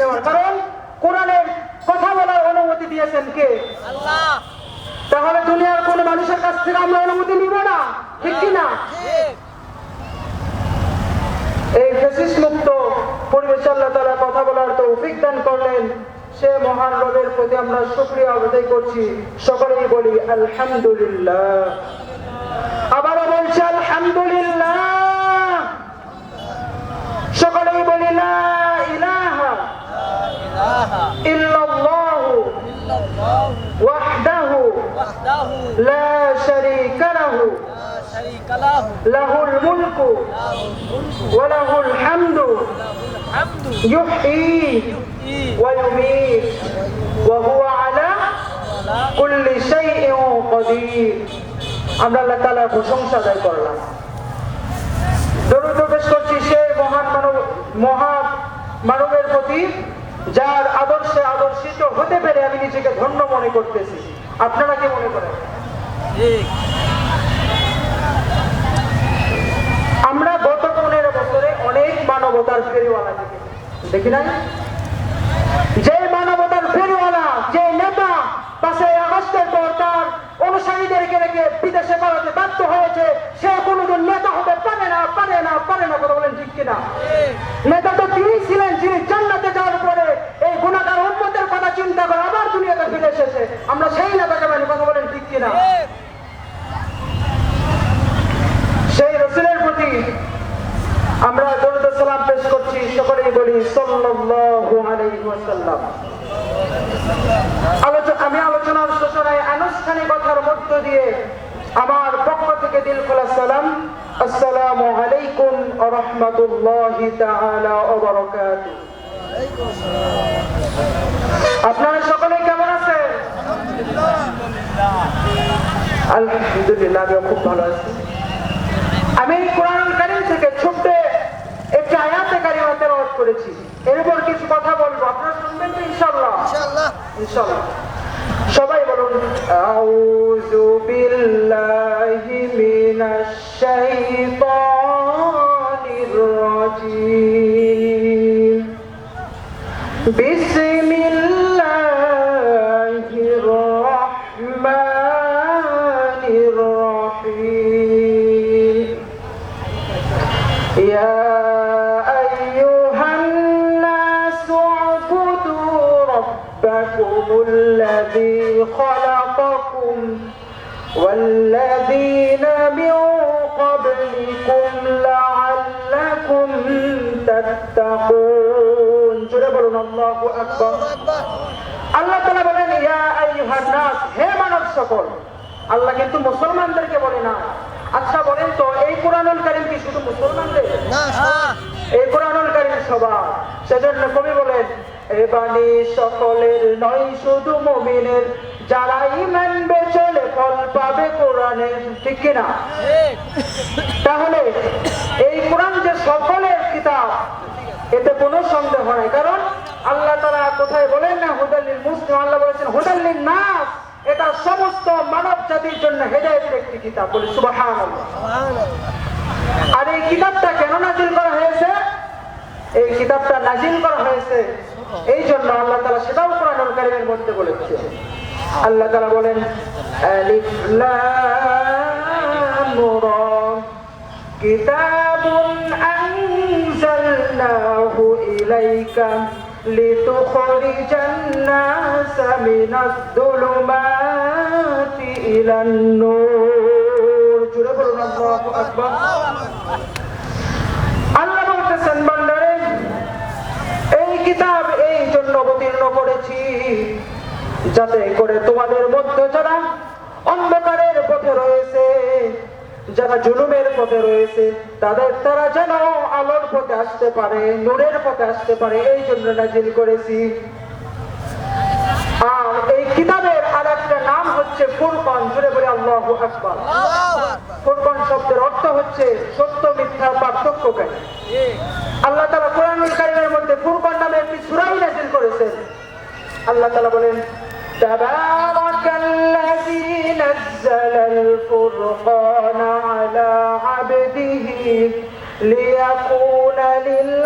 দেওয়ার, কারণ কোরআনের কথা বলার অনুমতি দিয়েছেন কে? আল্লাহ। তাহলে দুনিয়ার কোন মানুষের কাছ থেকে আমরা অনুমতি নিব না, ঠিক কিনা? এই ফ্যাসিস্ট মুক্ত পরিবেশ আল্লাহ তাআলা কথা বলার তৌফিক দান করলেন, সে মহান রবের প্রতি আমরা শুকরিয়া আদায় করছি। সকলেই বলি আলহামদুলিল্লাহ। আবারও বলছি আলহামদুলিল্লাহ। সকলেই বলি লা ইলাহা ইল্লাল্লাহু ওয়াহদাহু লা শারীকা লাহু লাহুল মুলকু ওয়া লাহুল হামদু ইউহয়ী ওয়া ইউমীত ওয়া হুয়া আলা কুল্লি শাইইন কাদির। আমরা আল্লাহ তাআলার প্রশংসা আদায় করলাম, দরুদ পেশ করছি সেই মহান মানবের প্রতি যার আদর্শে আদর্শিত হতে পেরে আমি নিজেকে ধন্য মনে করতেছি। আপনারা কি মনে করেন? আমরা গত 15 বছরে অনেক মানবতার ফেরিওয়ালা দেখি নাই? যে মানবতার ফেরিওয়ালা, যে নেতা 5 আগস্টের পর তার অনুসারীদেরকে রেখে বিদেশে পালাতে বাধ্য হয়েছে, সে কোনোদিন নেতা হতে পারে না, পারে না, পারে না। কথা বলেন ঠিক কিনা? নেতা তো তিনি ছিলেন যিনি জান্নাতে যাওয়ার পরে এই গুনাহগার উম্মতের কথা চিন্তা করে আবার দুনিয়াতে ফিরে এসেছে। আমরা সেই নেতাকে মানি। কথা বলেন ঠিক কিনা? সেই রাসূলের প্রতি আমরা দরুদ ও সালাম পেশ করছি। সকলেই বলি সাল্লাল্লাহু আলাইহি ওয়াসাল্লাম। আমি আলোচনার সূচনায় আনুষ্ঠানিকতার মধ্য দিয়ে আমার পক্ষ থেকে দিল খোলা সালাম, আসসালামু আলাইকুম ওয়া রাহমাতুল্লাহি তাআলা ওয়া বারাকাতুহু। আপনারা সকলে কেমন আছেন? আলহামদুলিল্লাহ, আমি খুব ভালো আছি। আমি কোরআনুল কারীম থেকে ছোট্ট একটি আয়াতে কারিমা তেলাওয়াত করেছি, এর উপর কিছু কথা বলবো। আপনারা শুনবেন তো ইনশাআল্লাহ? ইনশাআল্লাহ, ইনশাআল্লাহ। সবাই বলুন আউযু বিল্লাহি মিনাশ শাইতানির রাজীম বিসমিল্লাহির রাহমানির রাহিম ইয়া الذي خلقكم والذين من قبلكم لعلكم تتقون। জোরে বলুন আল্লাহু আকবার। আল্লাহ তাআলা বলেন ইয়া আইয়ুহান নাস, হে মানব সকল। আল্লাহ কিন্তু মুসলমানদেরকে বলে না। আচ্ছা বলেন তো, এই কোরআনুল কারীম কি শুধু মুসলমানদের? না, এই কোরআনুল কারীম সবার। সেজন্য কবি বলেন এ বাণী সকলের নয়, শুধু মুমিনের, যারা ঈমান চলে ফল পাবে কোরআনের। ঠিক কিনা? তাহলে এই কোরআন যে সকলের কিতাব, এতে কোনো সন্দেহ নাই। কারণ আল্লাহ তাআলা কোথায় বলেন না হুদাল লিল মুসলিম, আল্লাহ বলেছেন হুদাল লিন নাস, এটা সমস্ত মানব জাতির জন্য হেদায়েতের একটি কিতাব। বলি সুবহানাল্লাহ। আর এই কিতাবটা কেন নাযিল করা হয়েছে? এই কিতাবটা নাযিল করা হয়েছে এই জন্য আল্লাহ তাআলা সেটাও কোরআনুল কারীমের মধ্যে বলেছেন। আল্লাহ তাআলা বলেন আলিফ লাম রা কিতাবুন আনজালনাহু ইলাইকা লিতুখরিজান নাসা মিনাজ যুলুমাতি ইলান নূর। জোরে বলুন আল্লাহু আকবার। আল্লাহ বলতেছেন বান্দারে, এই কিতাব এই জন্য অবতীর্ণ করেছি যাতে করে তোমাদের মধ্যে যারা অন্ধকারের পথে রয়েছে, যারা জুলুমের পথে রয়েছে, তারা যেন আলোর পথে আসতে পারে, নূরের পথে আসতে পারে। এই জন্য নাযিল করেছি। আর এই কিতাবের আরেকটা নাম হচ্ছে ফুরকান। জোরে বলে আল্লাহু আকবার। ফুরকান শব্দের অর্থ হচ্ছে সত্য মিথ্যার পার্থক্যকারী। আল্লাহ তাআলা কোরআনুল কারীমের মধ্যে ফুরকান নামে একটি সূরা নাযিল করেছেন। আল্লাহ তাআলা বলেন তাবারাকাল্লাযী নাযালাল ফুরকানা আলা আবদিহি লিয়াকুনা লিল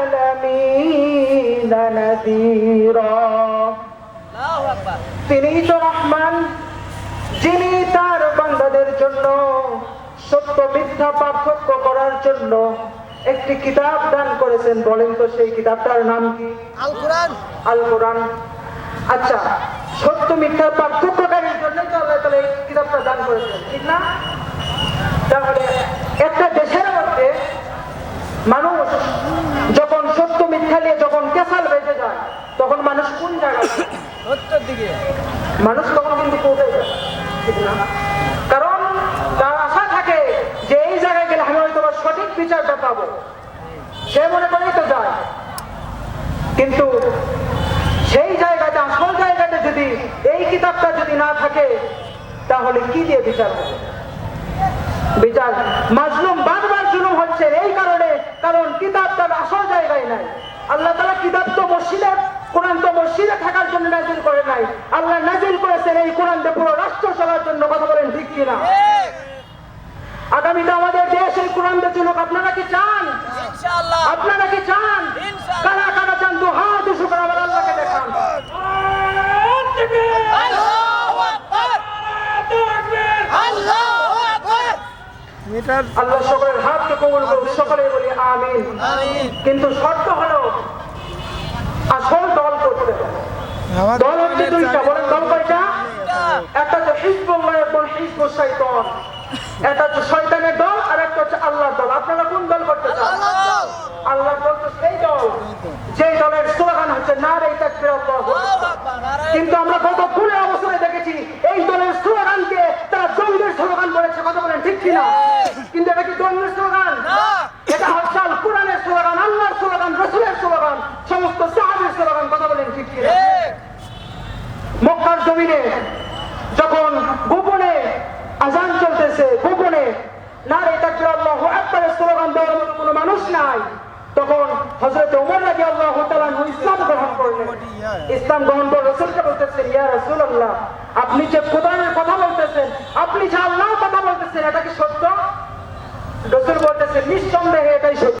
আলামিনা نذيرا তিনিই তো রহমান, যিনি তার বান্দাদের জন্য সত্য মিথ্যা পার্থক্য করার জন্য একটি কিতাব দান করেছেন। বলেন তো সেই কিতাবটার নাম কি? আল কোরআন। আল কোরআন। আচ্ছা, সত্য মিথ্যার পার্থক্যকারীর জন্যই তো আল্লাহ তাআলা এই কিতাবটা দান করেছেন, ঠিক না? তাহলে একটা দেশের মধ্যে মানুষ যখন সত্য মিথ্যা নিয়ে যখন কেসাল বেঁচে যায়, তখন মানুষ কোন জায়গায়? সত্যের দিকে। মানুষ তখন কিন্তু কোর্টে যায়, ঠিক না? কারণ তার আশা থাকে যে এই জায়গায় গেলে আমি হয়তো সঠিক বিচারটা পাবো, সে মনে করেই তো যায়। কিন্তু সেই জায়গাতে, আসল জায়গাতে যদি এই কিতাবটা যদি না থাকে, তাহলে কি দিয়ে বিচার হবে? বিচার মাজলুম বারবার জুলুম হচ্ছে এই কারণে, কারণ কিতাবটার আসল জায়গায় নাই। আল্লাহ তাআলা কিতাব তো মসজিদে, কোরআন তো মসজিদে থাকার জন্য নাযিল করে নাই, আল্লাহ নাযিল করেছেন এই কোরআনকে পুরো রাষ্ট্র চলার জন্য। কথা বলেন ঠিক কিনা? আগামীতে আমাদের দেশ এই কোরআন দিয়ে চলুক, আপনারা কি চান? ইনশাআল্লাহ। আপনারা কি চান? কারা কারা চান? দু হাত উঁচু করে আমার আল্লাহকে দেখান। আল্লাহু আকবার। আল্লাহু আকবার। আল্লাহ সকলের হাতকে কবুল করুন, সকলে বলি আমিন। আমিন। কিন্তু শর্ত হলো আসল দল করতে হবে। দল হচ্ছে দুইটা। বলেন দল কয়টা? একটা হচ্ছে হিজবুল্লাহ এবং হিজবুশ শাইতান। একটা হচ্ছে শয়তানের দল আর একটা হচ্ছে আল্লাহর দল। আপনারা কোন দল করতে চান? আল্লাহর দল তো সেই দল যে দলের স্লোগান হচ্ছে নারে তাকবীর আল্লাহু আকবার। কিন্তু আমরা গত 15 বছরে দেখেছি এই দলের স্লোগানকে তারা জঙ্গিদের স্লোগান বলেছে। কথা বলেন ঠিক কিনা? কিন্তু এটা কি জঙ্গির স্লোগান? এটা হচ্ছে আল কোরআনের স্লোগান, আল্লাহর স্লোগান, রাসূলের স্লোগান, সমস্ত সাহাবীর স্লোগান। কথা বলেন ঠিক কিনা? মক্কার জমিনে যখন গোপনে আযান চলতেছে, গোপনে নারে তাকবীর আল্লাহু আকবারের স্লোগান দেওয়ার মতো কোনো মানুষ নাই, তখন হযরত ওমর রাদিয়াল্লাহু তাআলা ইসলাম গ্রহণ করলেন। ইসলাম গ্রহণ করে রাসূলকে বলতেছেন, ইয়া রাসূলুল্লাহ, আপনি যে কোরআনের কথা বলতেছেন, আপনি যে আল্লাহর কথা বলতেছেন, এটা কি সত্য? রাসূল বলতেছেন, নিঃসন্দেহে এটাই সত্য।